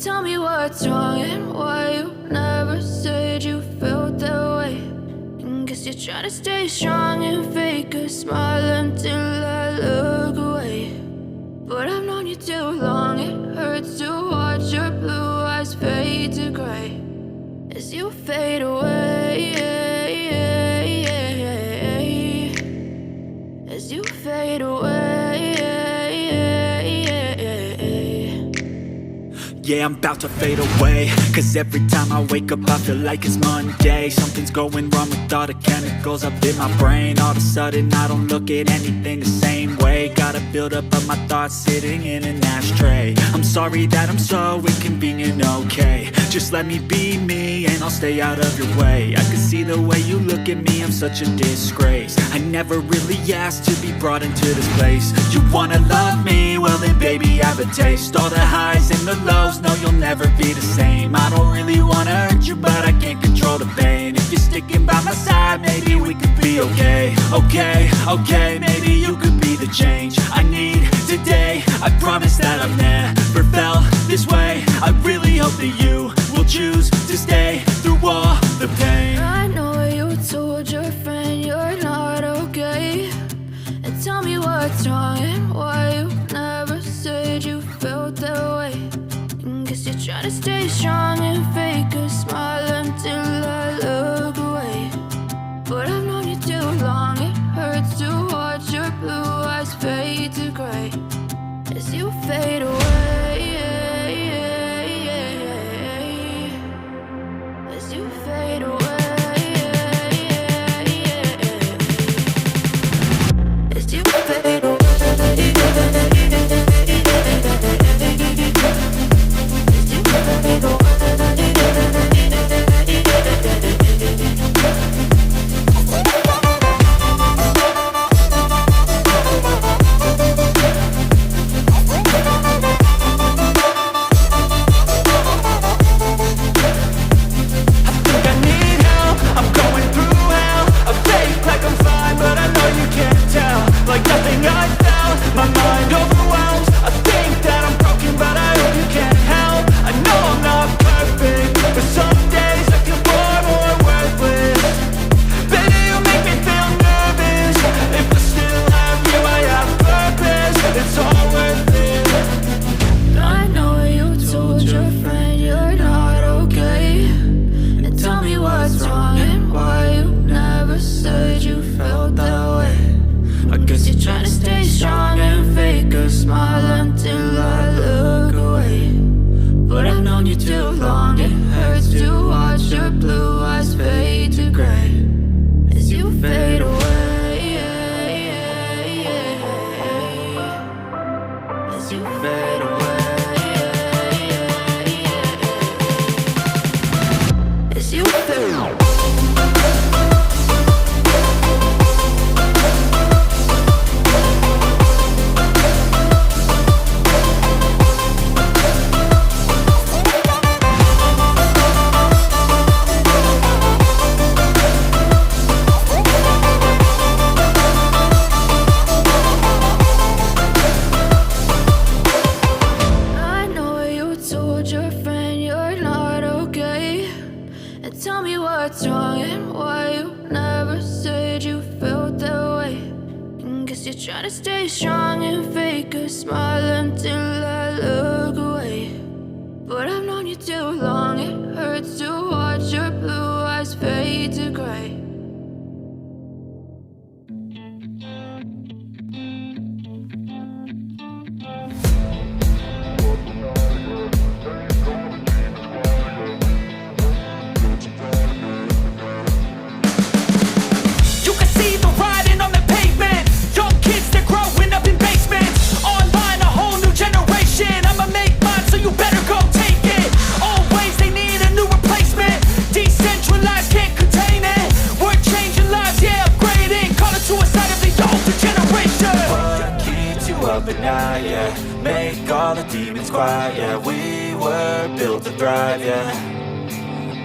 Tell me what's wrong and why you never said you felt that way. And guess you're trying to stay strong and fake a smile until I look away. But I've known you too long, it hurts to watch your blue eyes fade to gray as you fade away. As you fade away. Yeah, I'm about to fade away, cause every time I wake up I feel like it's Monday. Something's going wrong with all the chemicals up in my brain. All of a sudden I don't look at anything the same way. Got a buildup of my thoughts sitting in an ashtray. I'm sorry that I'm so inconvenient, okay. Just let me be me and I'll stay out of your way. I can see the way you look at me, I'm such a disgrace. I never really asked to be brought into this place. You wanna love me? Well then baby have a taste. All the highs and the lows, no, you'll never be the same. I don't really wanna hurt you, but I can't control the pain. If you're sticking by my side, maybe we could be okay. Okay, maybe you could be the change I need today. I promise that I've never felt this way. I really hope that you will choose to stay through all the pain. I know you told your friend you're not okay. And tell me what's wrong and why you never said you felt that way. Guess you're trying to stay strong and fake a smile until I look away. But I've known you too long, it hurts to watch your blue eyes fade to gray as you fade away. As you fade away. As you fade away.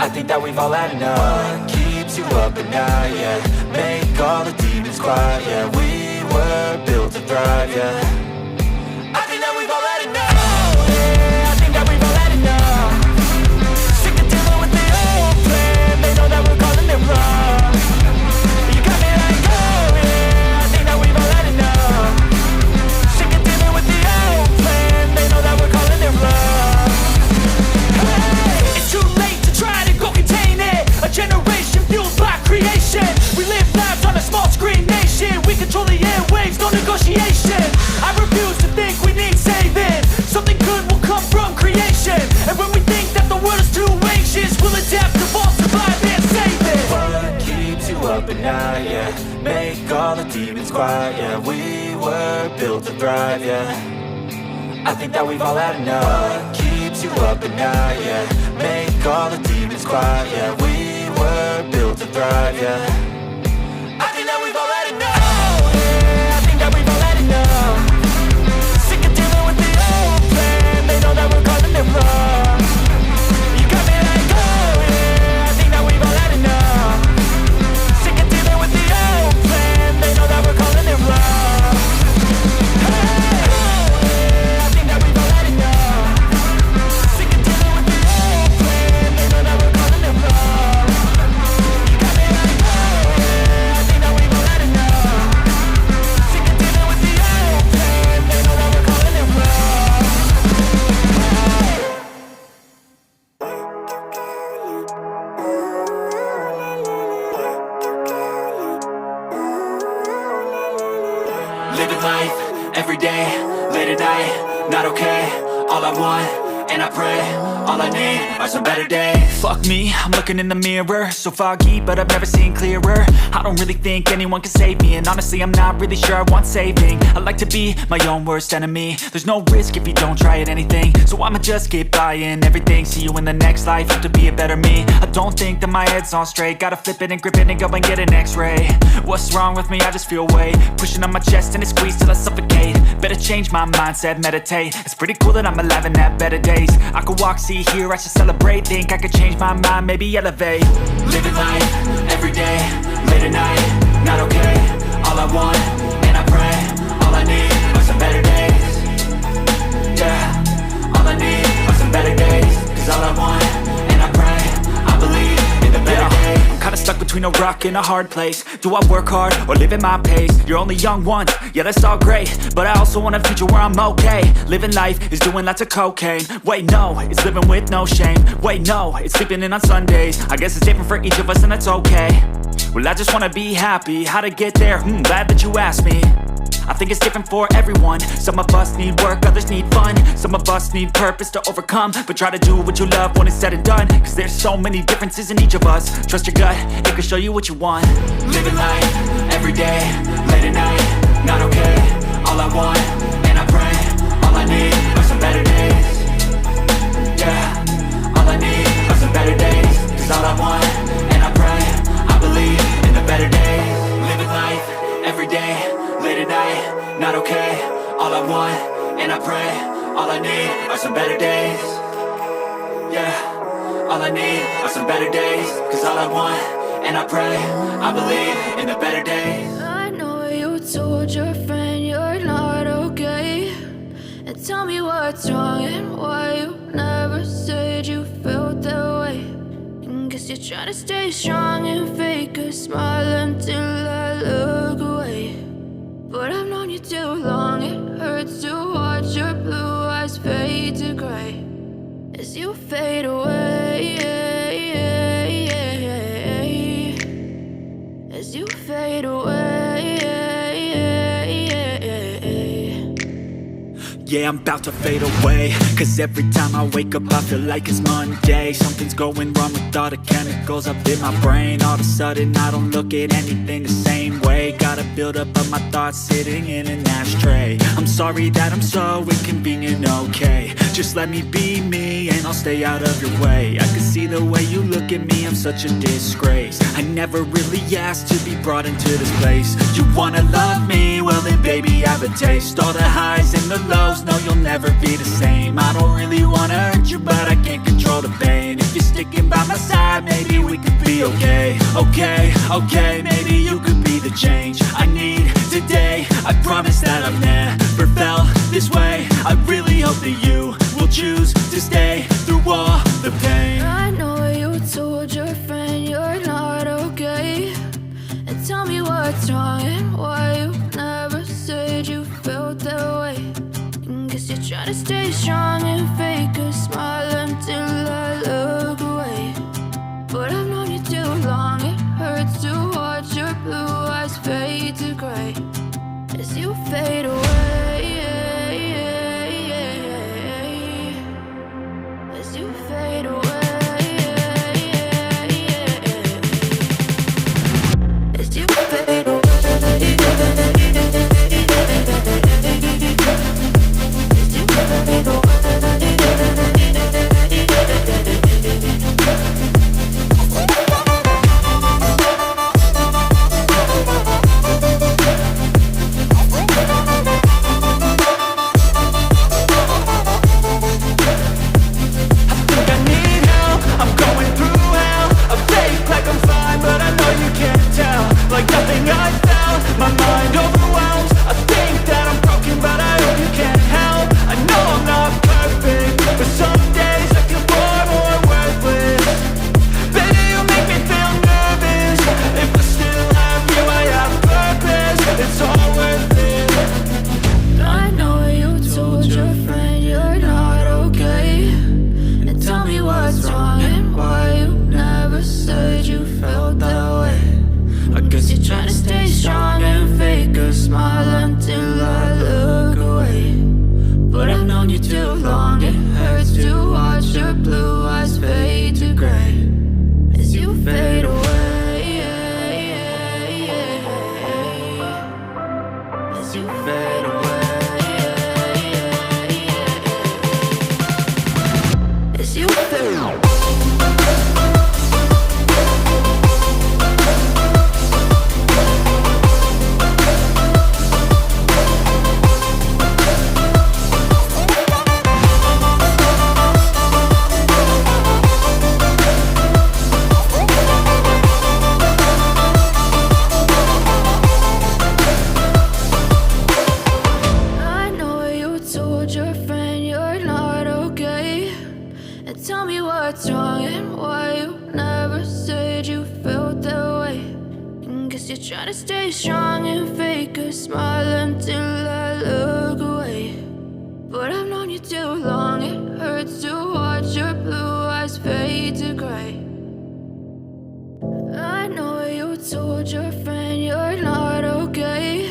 I think that we've all had enough. What keeps you up at night, yeah? Make all the demons quiet, yeah. We were built to thrive, yeah. I think that we've all had enough. Oh, yeah, I think that we've all had enough. demons quiet, yeah. We were built to thrive, yeah. I think that we've all had enough. What keeps you up at night, yeah. Make all the demons quiet, yeah. We were built to thrive, yeah. I think that we've all had enough. Yeah, I think that we've all had enough. Sick of dealing with the old plan. They know that we're calling it wrong. You got me like, oh yeah, I think that we've all had enough. Sick of dealing with the old plan. They know that we're calling it wrong. I think that we've all had enough. Sick of dealing with the old plan. They know that we're calling it wrong. You got me like, oh yeah, I think that we've all had enough. Sick of dealing with the old plan. They know that we're calling it wrong. Living life, every day, late at night, not okay. All I want, and I pray, all I need are some better days. Fuck me, I'm looking in the mirror, so foggy, but I've never seen clearer. I don't really think anyone can save me, and honestly I'm not really sure I want saving. I like to be my own worst enemy. There's no risk if you don't try at anything, so I'ma just keep buying everything. See you in the next life, hope to be a better me. I don't think that my head's on straight, gotta flip it and grip it and go and get an x-ray. What's wrong with me? I just feel weight pushing on my chest and it squeezes till I suffocate. Better change my mindset, meditate. It's pretty cool that I'm alive and have better days. I could walk, see, hear, I should celebrate. Think I could change my mind, maybe elevate. Living life, every day, late at night, not okay. All I want, and I pray, all I need are some better days. Yeah, all I need are some better days. Cause all I want, and I pray, I believe in the better days. I'm kinda stuck between a rock and a hard place. Do I work hard or live at my pace? You're only young once, yeah that's all great, but I also want a future where I'm okay. Living life is doing lots of cocaine. Wait no, it's living with no shame. Wait no, it's sleeping in on Sundays. I guess it's different for each of us and that's okay. Well I just wanna be happy, how to get there? Glad that you asked me. I think it's different for everyone. Some of us need work, others need fun. Some of us need purpose to overcome. But try to do what you love when it's said and done. Cause there's so many differences in each of us. Trust your gut, it can show you what you want. Living life, every day, late at night, not okay. All I want, and I pray, all I need are some better days. Yeah, all I need are some better days. Cause all I want, and I pray, I believe in the better days. Living life, every day, late at night, not okay. All I want, and I pray, all I need are some better days. Yeah, all I need are some better days. Cause all I want, and I pray, I believe in the better days. I know you told your friend you're not okay, and tell me what's wrong and why you never said you felt that way. And guess you're trying to stay strong and fake a smile until I look away. But I've known you too long, it hurts to watch your blue eyes fade to gray as you fade away, as you fade away. Yeah, I'm about to fade away. Cause every time I wake up I feel like it's Monday. Something's going wrong with all the chemicals up in my brain. All of a sudden I don't look at anything the same way. Gotta build up of my thoughts sitting in an ashtray. I'm sorry that I'm so inconvenient, okay. Just let me be me and I'll stay out of your way. I can see the way you look at me, I'm such a disgrace. I never really asked to be brought into this place. You wanna love me? Well then baby have a taste. All the highs and the lows, no you'll never be the same. I don't really wanna hurt you but I can't control the pain. If you're sticking by my side maybe we could be okay. Okay, maybe you could be the change I need today. I promise that I've never felt this way. I really hope that you will choose to stay through all the pain. I know you told your friend you're not okay, and tell me what's wrong and why you never said you felt that way. And guess you're trying to stay strong and fake a smile until I look away. But I've known you too long, it hurts to watch your blue eyes fade to gray as you fade away, as you fade away, as you fade away. I know you told your friend you're not okay. And tell me what's wrong and why you never said you felt that way. And guess you're trying to stay strong and fake a smile until I look away. But I've known you too long, it hurts to watch your blue eyes fade to gray. I know you told your friend you're not okay.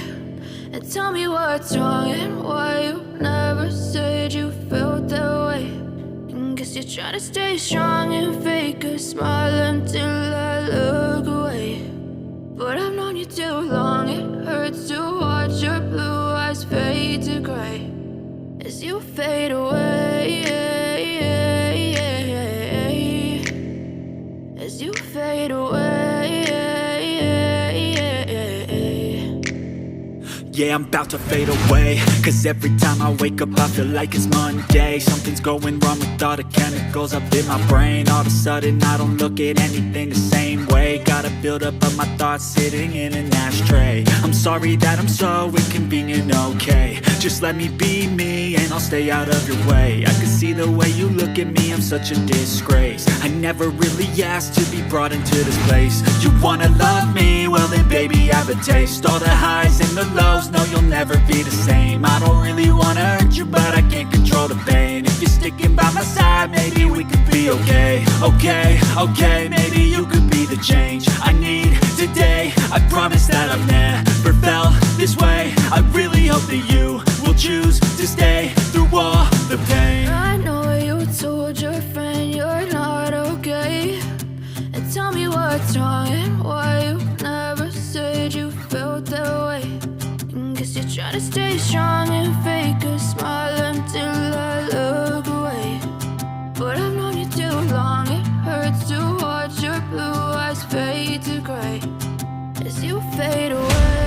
And tell me what's wrong and why you never said you felt that way. And guess you're trying to stay strong and fake a smile until I look away. But I've known you too long, it hurts to watch your blue eyes fade to gray as you fade away, as you fade away. Yeah, I'm about to fade away, cause every time I wake up I feel like it's Monday. Something's going wrong with all the chemicals up in my brain. All of a sudden I don't look at anything the same way. Gotta build up of my thoughts sitting in an ashtray. I'm sorry that I'm so inconvenient, okay. Just let me be me and I'll stay out of your way. I can see the way you look at me, I'm such a disgrace. I never really asked to be brought into this place. You wanna love me? Well then baby have a taste. All the highs and the lows, no you'll never be the same. I don't really wanna hurt you but I can't control the pain. If you're sticking by my side, maybe we could be okay. Okay, maybe you could be the change I need today. I promise that I've never felt this way. I really hope that you will choose to stay through all the pain. I know you told your friend you're not okay. And tell me what's wrong and why you never said you felt that way. And guess you're trying to stay strong and fake a smile until I look away. But I've known you too long, it hurts to watch your blue eyes fade to gray as you fade away.